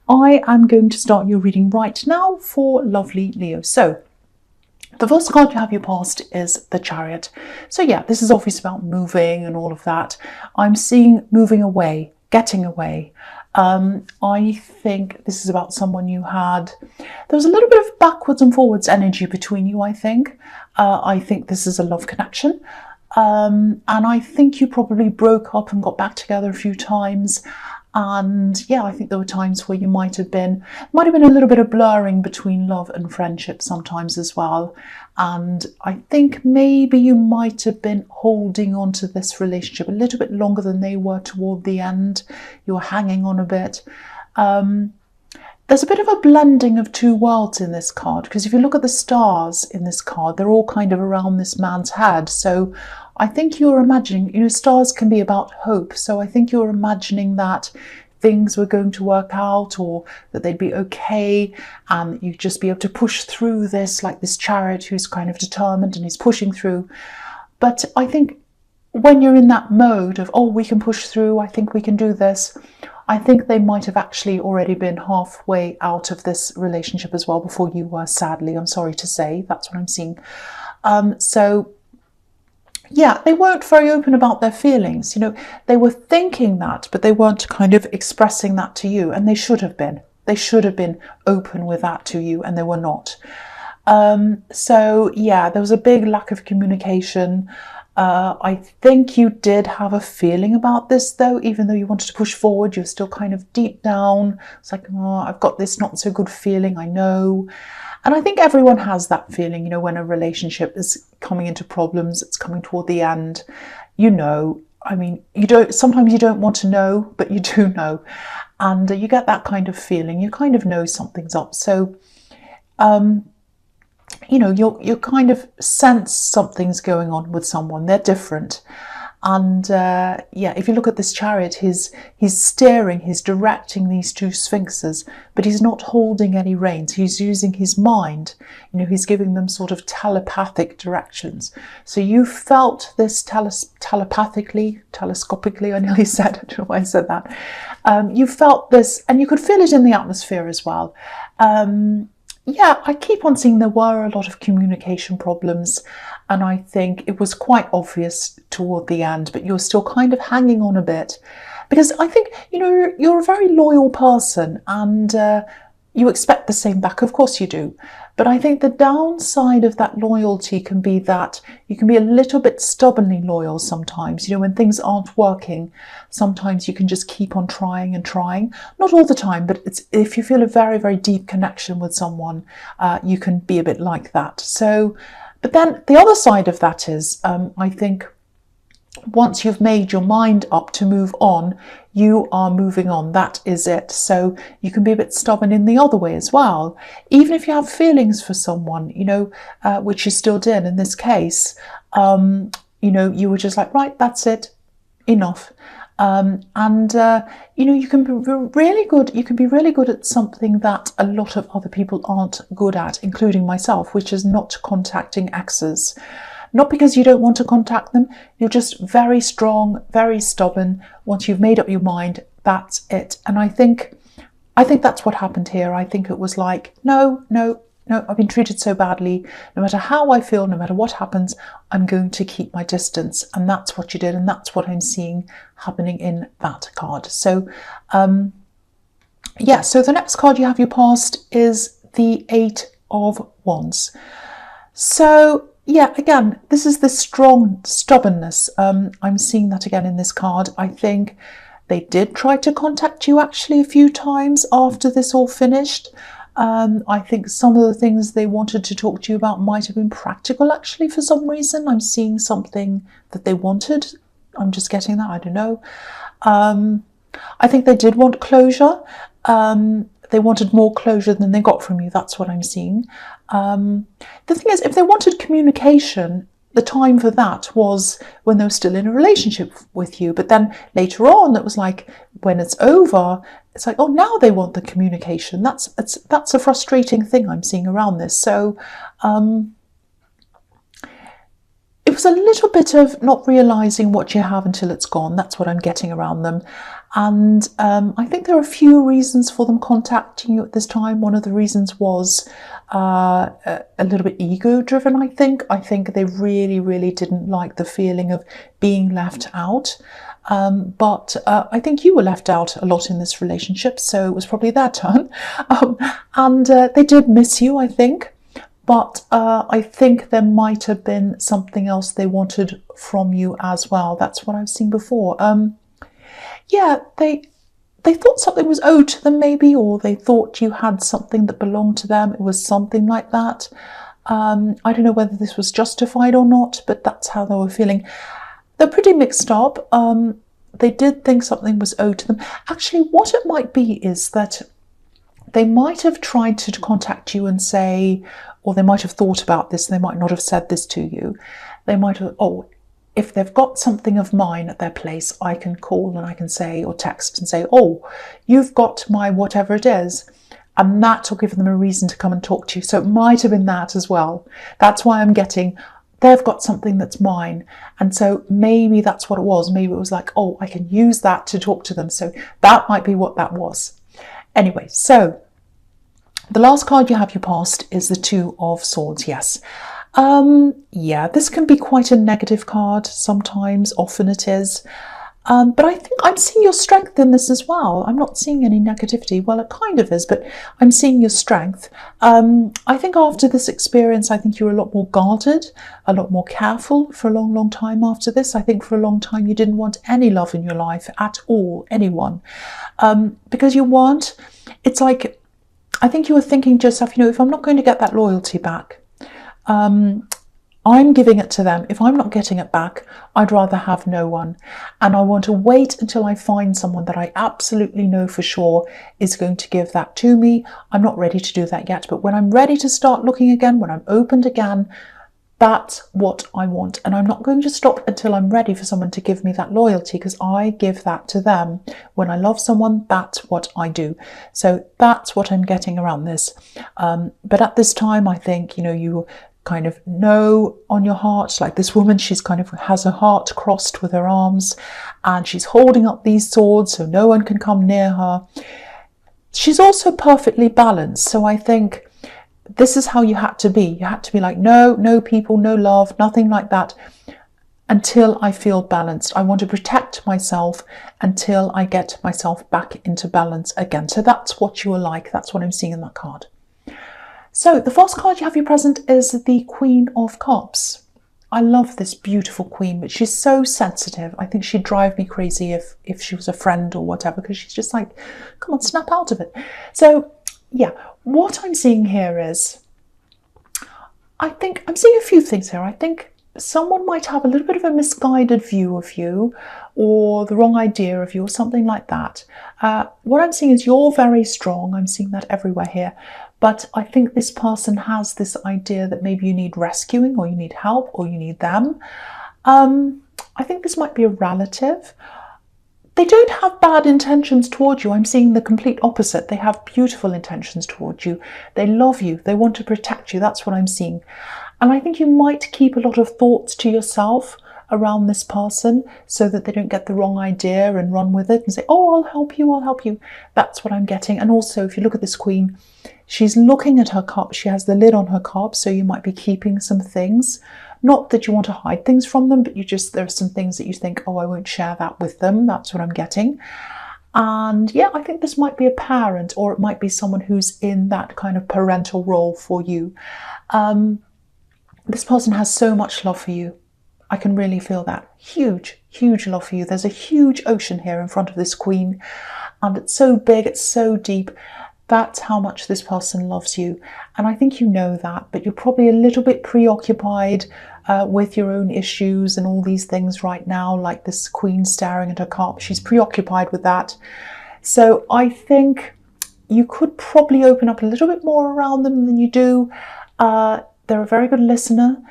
I am going to start your reading right now for lovely Leo. So the first card you have your past is the Chariot. So yeah, this is obviously about moving and all of that. I'm seeing moving away, getting away. I think this is about someone you had. There was a little bit of backwards and forwards energy between you, I think. I think this is a love connection. And I think you probably broke up and got back together a few times. And yeah, I think there were times where you might have been a little bit of blurring between love and friendship sometimes as well. And I think maybe you might have been holding on to this relationship a little bit longer than they were toward the end. You were hanging on a bit. There's a bit of a blending of two worlds in this card, because if you look at the stars in this card, they're all kind of around this man's head. So I think you're imagining, stars can be about hope. So I think you're imagining that things were going to work out, or that they'd be okay, and you'd just be able to push through this, like this Chariot who's kind of determined and he's pushing through. But I think when you're in that mode of, oh, we can push through, I think we can do this, I think they might have actually already been halfway out of this relationship as well before you were, sadly. I'm sorry to say, that's what I'm seeing. So yeah, they weren't very open about their feelings. They were thinking that, but they weren't kind of expressing that to you, and they should have been. They should have been open with that to you, and they were not. So yeah, there was a big lack of communication. I think you did have a feeling about this, though, even though you wanted to push forward, you're still kind of deep down. It's like, oh, I've got this not so good feeling, I know. And I think everyone has that feeling, when a relationship is coming into problems, it's coming toward the end, I mean, sometimes you don't want to know, but you do know. And you get that kind of feeling, you kind of know something's up. So, you kind of sense something's going on with someone, they're different. And yeah, if you look at this Chariot, he's steering, he's directing these two sphinxes, but he's not holding any reins. He's using his mind. He's giving them sort of telepathic directions. So you felt this telepathically, telescopically, I nearly said, I don't know why I said that. You felt this, and you could feel it in the atmosphere as well. Yeah, I keep on seeing there were a lot of communication problems, and I think it was quite obvious toward the end, but you're still kind of hanging on a bit, because I think, you're a very loyal person, and you expect the same back. Of course you do. But I think the downside of that loyalty can be that you can be a little bit stubbornly loyal sometimes. When things aren't working, sometimes you can just keep on trying and trying. Not all the time, but if you feel a very, very deep connection with someone, you can be a bit like that. So, but then the other side of that is, I think, once you've made your mind up to move on, you are moving on. That is it. So you can be a bit stubborn in the other way as well. Even if you have feelings for someone, which you still did in this case, you were just like, right, that's it, enough. You can be really good. You can be really good at something that a lot of other people aren't good at, including myself, which is not contacting exes. Not because you don't want to contact them, you're just very strong, very stubborn. Once you've made up your mind, that's it. And I think that's what happened here. I think it was like, no, I've been treated so badly. No matter how I feel, no matter what happens, I'm going to keep my distance. And that's what you did. And that's what I'm seeing happening in that card. So, yeah, so the next card you have your past is the Eight of Wands. So, yeah, again, this is the strong stubbornness. I'm seeing that again in this card. I think they did try to contact you actually a few times after this all finished. I think some of the things they wanted to talk to you about might have been practical actually for some reason. I'm seeing something that they wanted. I'm just getting that, I don't know. I think they did want closure. They wanted more closure than they got from you. That's what I'm seeing. The thing is, if they wanted communication, the time for that was when they were still in a relationship with you. But then later on, it was like, when it's over, it's like, oh, now they want the communication. That's a frustrating thing I'm seeing around this. So it was a little bit of not realising what you have until it's gone. That's what I'm getting around them. And I think there are a few reasons for them contacting you at this time. One of the reasons was a little bit ego-driven, I think. I think they really, really didn't like the feeling of being left out. But I think you were left out a lot in this relationship, so it was probably their turn. And they did miss you, I think. But I think there might have been something else they wanted from you as well. That's what I've seen before. Yeah, they thought something was owed to them maybe, or they thought you had something that belonged to them. It was something like that. I don't know whether this was justified or not, but that's how they were feeling. They're pretty mixed up. They did think something was owed to them. Actually, what it might be is that they might have tried to contact you and say, or they might have thought about this, they might not have said this to you. They might have, oh, if they've got something of mine at their place, I can call and I can say, or text and say, oh, you've got my whatever it is. And that will give them a reason to come and talk to you. So it might have been that as well. That's why I'm getting, they've got something that's mine. And so maybe that's what it was. Maybe it was like, oh, I can use that to talk to them. So that might be what that was. Anyway, so the last card you have your past is the Two of Swords, yes. Yeah, this can be quite a negative card sometimes, often it is. But I think I'm seeing your strength in this as well. I'm not seeing any negativity. Well, it kind of is, but I'm seeing your strength. I think after this experience, I think you're a lot more guarded, a lot more careful for a long, long time after this. I think for a long time you didn't want any love in your life at all, anyone. Because you weren't, it's like, I think you were thinking to yourself, you know, if I'm not going to get that loyalty back, I'm giving it to them. If I'm not getting it back, I'd rather have no one. And I want to wait until I find someone that I absolutely know for sure is going to give that to me. I'm not ready to do that yet, but when I'm ready to start looking again, when I'm opened again, that's what I want. And I'm not going to stop until I'm ready for someone to give me that loyalty, because I give that to them. When I love someone, that's what I do. So that's what I'm getting around this. But at this time, I think, you know, you kind of know on your heart, like this woman, she's kind of has her heart crossed with her arms and she's holding up these swords so no one can come near her. She's also perfectly balanced. So I think this is how you had to be. You had to be like, no people, no love, nothing like that until I feel balanced. I want to protect myself until I get myself back into balance again. So that's what you were like. That's what I'm seeing in that card. So the first card you have your present is the Queen of Cups. I love this beautiful queen, but she's so sensitive. I think she'd drive me crazy if she was a friend or whatever, because she's just like, come on, snap out of it. So yeah, what I'm seeing here is, I think I'm seeing a few things here. I think someone might have a little bit of a misguided view of you or the wrong idea of you or something like that. What I'm seeing is you're very strong. I'm seeing that everywhere here. But I think this person has this idea that maybe you need rescuing or you need help or you need them. I think this might be a relative. They don't have bad intentions towards you. I'm seeing the complete opposite. They have beautiful intentions towards you. They love you. They want to protect you. That's what I'm seeing. And I think you might keep a lot of thoughts to yourself around this person so that they don't get the wrong idea and run with it and say, oh, I'll help you, I'll help you. That's what I'm getting. And also, if you look at this queen, she's looking at her cup. She has the lid on her cup, so you might be keeping some things. Not that you want to hide things from them, but there are some things that you think, oh, I won't share that with them. That's what I'm getting. And yeah, I think this might be a parent, or it might be someone who's in that kind of parental role for you. This person has so much love for you. I can really feel that. Huge, huge love for you. There's a huge ocean here in front of this queen, and it's so big, it's so deep. That's how much this person loves you. And I think you know that, but you're probably a little bit preoccupied with your own issues and all these things right now, like this queen staring at her cup. She's preoccupied with that. So I think you could probably open up a little bit more around them than you do. They're a very good listener.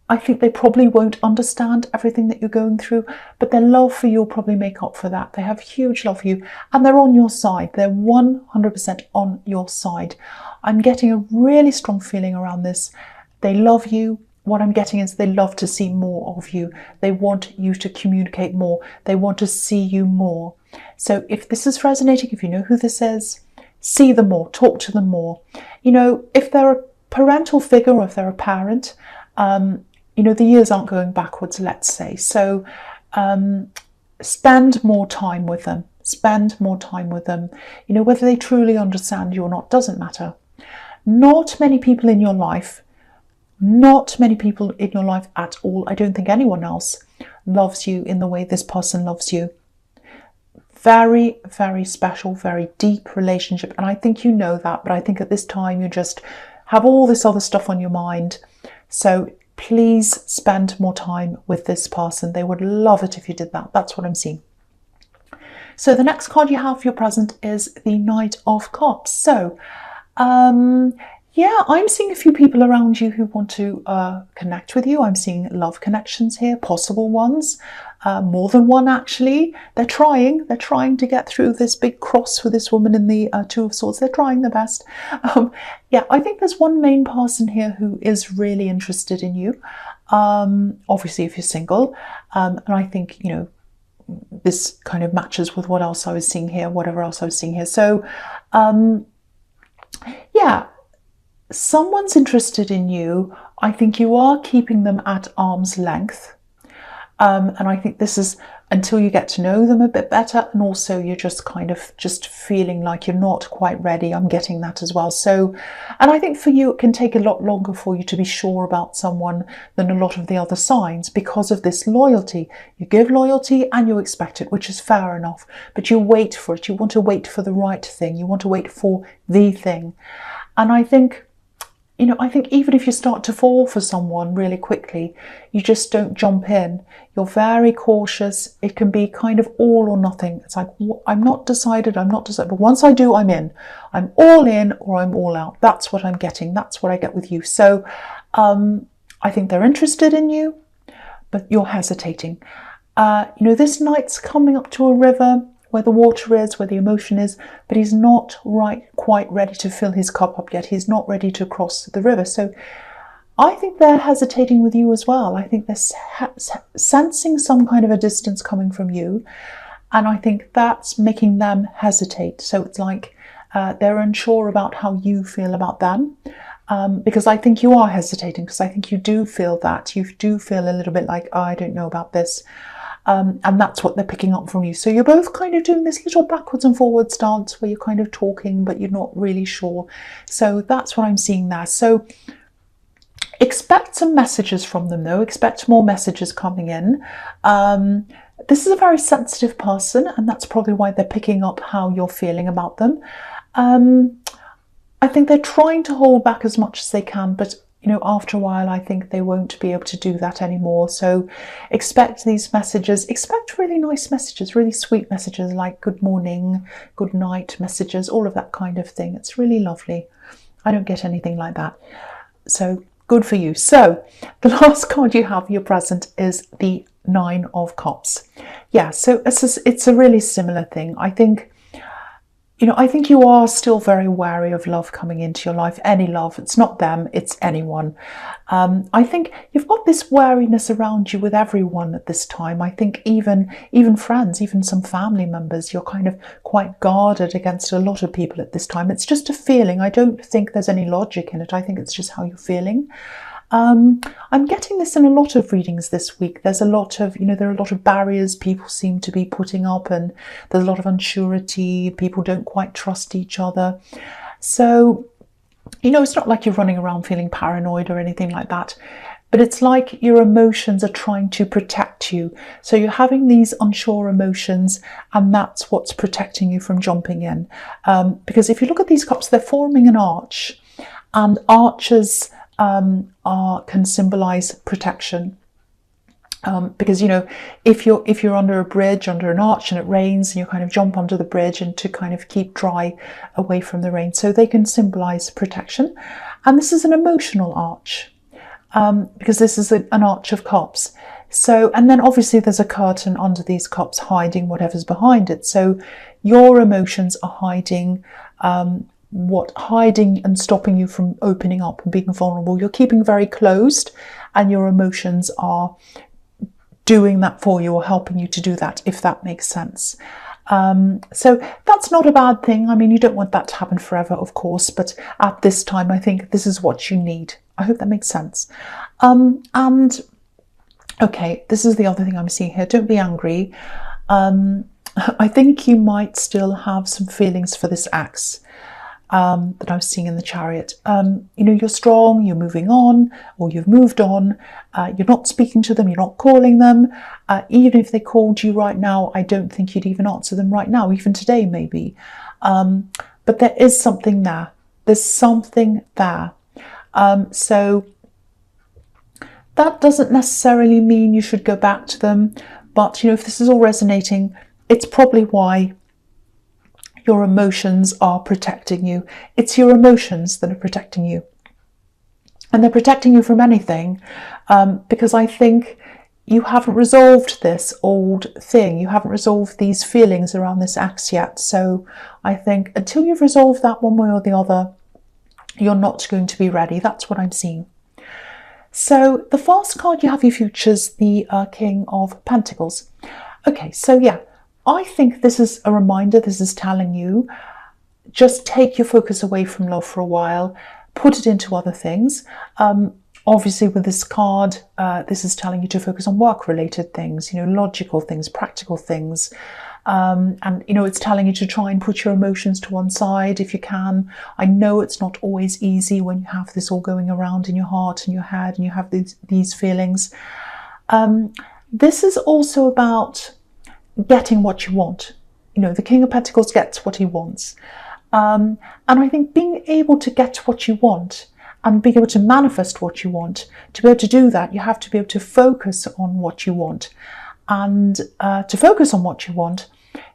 I think they probably won't understand everything that you're going through, but their love for you will probably make up for that. They have huge love for you and they're on your side. They're 100% on your side. I'm getting a really strong feeling around this. They love you. What I'm getting is they love to see more of you. They want you to communicate more. They want to see you more. So if this is resonating, if you know who this is, see them more, talk to them more. You know, if they're a parental figure or if they're a parent, you know, the years aren't going backwards, let's say. So spend more time with them. Spend more time with them. You know, whether they truly understand you or not doesn't matter. Not many people in your life, not many people in your life at all, I don't think anyone else loves you in the way this person loves you. Very, very special, very deep relationship. And I think you know that, but I think at this time you just have all this other stuff on your mind. So please spend more time with this person. They would love it if you did that. That's what I'm seeing. So the next card you have for your present is the Knight of Cups. So, yeah, I'm seeing a few people around you who want to connect with you. I'm seeing love connections here, possible ones, more than one actually. They're trying to get through this big cross with this woman in the Two of Swords. They're trying their best. Yeah, I think there's one main person here who is really interested in you. Obviously, if you're single, and I think, you know, this kind of matches with what else I was seeing here, whatever else I was seeing here. So, yeah, someone's interested in you. I think you are keeping them at arm's length. And I think this is until you get to know them a bit better. And also you're just kind of just feeling like you're not quite ready. I'm getting that as well. So, and I think for you, it can take a lot longer for you to be sure about someone than a lot of the other signs because of this loyalty. You give loyalty and you expect it, which is fair enough, but you wait for it. You want to wait for the right thing. You want to wait for the thing. And I think, you know, I think even if you start to fall for someone really quickly, you just don't jump in. You're very cautious. It can be kind of all or nothing. It's like, I'm not decided, but once I do, I'm in. I'm all in or I'm all out. That's what I'm getting. That's what I get with you. So I think they're interested in you, but you're hesitating. You know, this knight's coming up to a river where the water is, where the emotion is, but he's not quite ready to fill his cup up yet. He's not ready to cross the river. So I think they're hesitating with you as well. I think they're sensing some kind of a distance coming from you. And I think that's making them hesitate. So it's like they're unsure about how you feel about them. Because I think you are hesitating, because I think you do feel that. You do feel a little bit like, oh, I don't know about this. And that's what they're picking up from you. So you're both kind of doing this little backwards and forwards dance where you're kind of talking, but you're not really sure. So that's what I'm seeing there. So expect some messages from them though. Expect more messages coming in. This is a very sensitive person, and that's probably why they're picking up how you're feeling about them. I think they're trying to hold back as much as they can, but you know, after a while, I think they won't be able to do that anymore. So expect these messages, expect really nice messages, really sweet messages like good morning, good night messages, all of that kind of thing. It's really lovely. I don't get anything like that. So good for you. So the last card you have, your present, is the Nine of Cups. Yeah, so it's a really similar thing. I think, you know, I think you are still very wary of love coming into your life. Any love, it's not them, it's anyone. I think you've got this wariness around you with everyone at this time. I think even friends, even some family members, you're kind of quite guarded against a lot of people at this time. It's just a feeling. I don't think there's any logic in it. I think it's just how you're feeling. I'm getting this in a lot of readings this week. There's a lot of, you know, there are a lot of barriers people seem to be putting up, and there's a lot of unsurety. People don't quite trust each other. So, you know, it's not like you're running around feeling paranoid or anything like that, but it's like your emotions are trying to protect you. So you're having these unsure emotions, and that's what's protecting you from jumping in. Because if you look at these cups, they're forming an arch, and arches can symbolize protection, because, you know, if you're under a bridge, under an arch, and it rains, and you kind of jump onto the bridge and to kind of keep dry away from the rain, so they can symbolize protection. And this is an emotional arch, because this is an arch of cups. So, and then obviously there's a curtain under these cups hiding whatever's behind it. So your emotions are hiding hiding and stopping you from opening up and being vulnerable. You're keeping very closed, and your emotions are doing that for you, or helping you to do that, if that makes sense. So that's not a bad thing. I mean, you don't want that to happen forever, of course, but at this time, I think this is what you need. I hope that makes sense. And okay, this is the other thing I'm seeing here. Don't be angry. I think you might still have some feelings for this ex that I was seeing in the Chariot. You know, you're strong, you're moving on, or you've moved on. You're not speaking to them, you're not calling them. Even if they called you right now, I don't think you'd even answer them right now, even today maybe. But there is something there. There's something there. So that doesn't necessarily mean you should go back to them. But, you know, if this is all resonating, it's probably why your emotions are protecting you. It's your emotions that are protecting you. And they're protecting you from anything because I think you haven't resolved this old thing. You haven't resolved these feelings around this ex yet. So I think until you've resolved that one way or the other, you're not going to be ready. That's what I'm seeing. So the first card you have your futures, the King of Pentacles. Okay, so yeah, I think this is a reminder. This is telling you, just take your focus away from love for a while, put it into other things. Obviously with this card, this is telling you to focus on work-related things, you know, logical things, practical things. And, you know, it's telling you to try and put your emotions to one side if you can. I know it's not always easy when you have this all going around in your heart and your head and you have these feelings. This is also about getting what you want. You know, the King of Pentacles gets what he wants. And I think being able to get what you want and being able to manifest what you want, to be able to do that, you have to be able to focus on what you want. And to focus on what you want,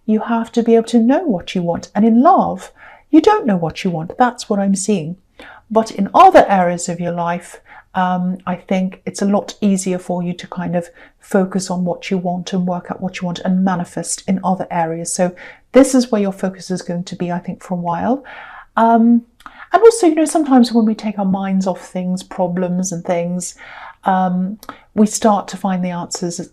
you have to be able to know what you want. And in love, you don't know what you want. That's what I'm seeing. But in other areas of your life, I think it's a lot easier for you to kind of focus on what you want and work out what you want and manifest in other areas. So this is where your focus is going to be, I think, for a while. And also, you know, sometimes when we take our minds off things, problems and things, we start to find the answers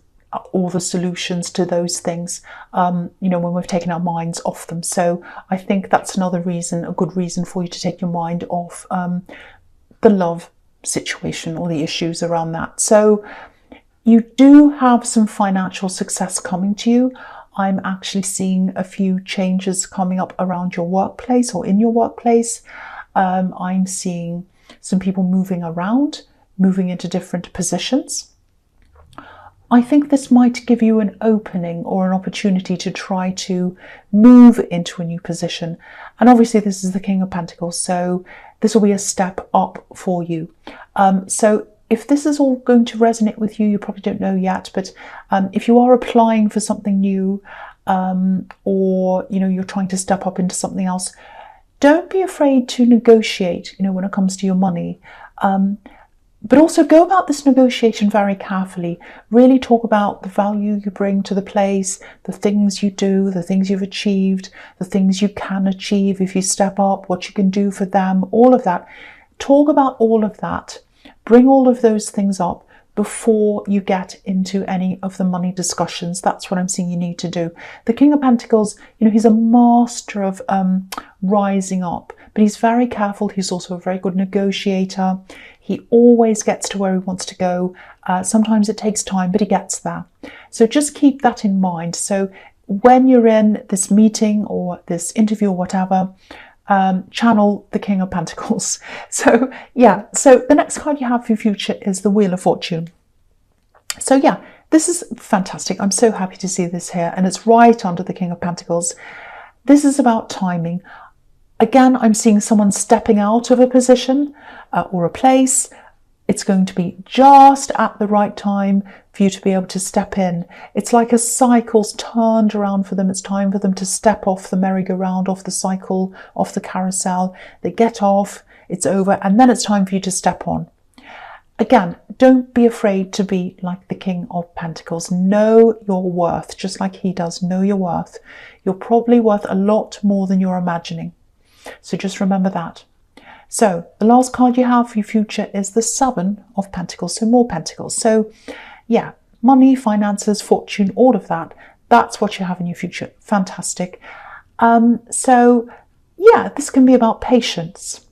or the solutions to those things, you know, when we've taken our minds off them. So I think that's another reason, a good reason for you to take your mind off the love situation or the issues around that. So you do have some financial success coming to you. I'm actually seeing a few changes coming up around your workplace or in your workplace. I'm seeing some people moving around, moving into different positions. I think this might give you an opening or an opportunity to try to move into a new position. And obviously this is the King of Pentacles, so this will be a step up for you. So if this is all going to resonate with you, you probably don't know yet, but if you are applying for something new, or, you know, you're trying to step up into something else, don't be afraid to negotiate, you know, when it comes to your money. But also go about this negotiation very carefully. Really talk about the value you bring to the place, the things you do, the things you've achieved, the things you can achieve if you step up, what you can do for them, all of that. Talk about all of that. Bring all of those things up before you get into any of the money discussions. That's what I'm seeing you need to do. The King of Pentacles, you know, he's a master of rising up, but he's very careful. He's also a very good negotiator. He always gets to where he wants to go. Sometimes it takes time, but he gets there. So just keep that in mind. So when you're in this meeting or this interview or whatever, channel the King of Pentacles. So yeah, so the next card you have for your future is the Wheel of Fortune. So yeah, this is fantastic. I'm so happy to see this here, and it's right under the King of Pentacles. This is about timing. Again, I'm seeing someone stepping out of a position or a place. It's going to be just at the right time for you to be able to step in. It's like a cycle's turned around for them. It's time for them to step off the merry-go-round, off the cycle, off the carousel. They get off, it's over, and then it's time for you to step on. Again, don't be afraid to be like the King of Pentacles. Know your worth, just like he does. Know your worth. You're probably worth a lot more than you're imagining. So just remember that. So the last card you have for your future is the Seven of Pentacles, so more Pentacles. So yeah, money, finances, fortune, all of that. that's what you have in your future. Fantastic. So yeah, this can be about patience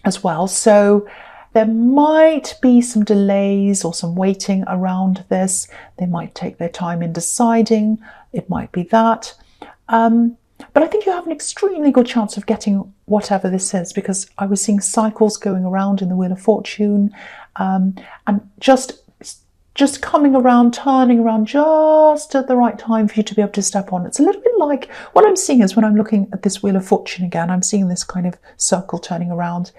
as well. So there might be some delays or some waiting around this. They might take their time in deciding. It might be that. But I think you have an extremely good chance of getting whatever this is, because I was seeing cycles going around in the Wheel of Fortune, and just coming around, turning around just at the right time for you to be able to step on. It's a little bit like what I'm seeing is when I'm looking at this Wheel of Fortune again, I'm seeing this kind of circle turning around.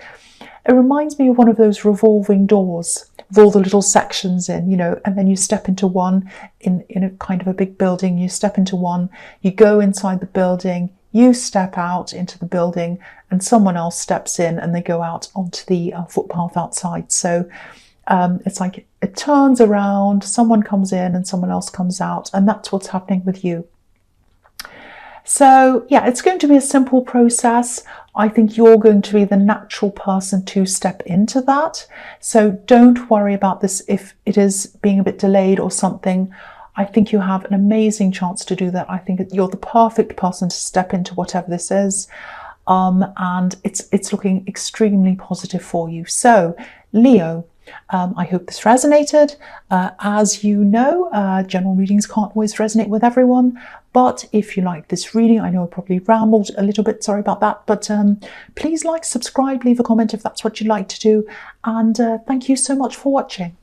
It reminds me of one of those revolving doors with all the little sections in, you know, and then you step into one in a kind of a big building. You step into one, you go inside the building, you step out into the building, and someone else steps in and they go out onto the footpath outside. So it's like it turns around, someone comes in and someone else comes out, and that's what's happening with you. So yeah, it's going to be a simple process. I think you're going to be the natural person to step into that. So don't worry about this if it is being a bit delayed or something. I think you have an amazing chance to do that. I think you're the perfect person to step into whatever this is. And it's looking extremely positive for you. So Leo, I hope this resonated. As you know, general readings can't always resonate with everyone, but if you like this reading, I know I probably rambled a little bit, sorry about that, but please like, subscribe, leave a comment if that's what you'd like to do, and thank you so much for watching.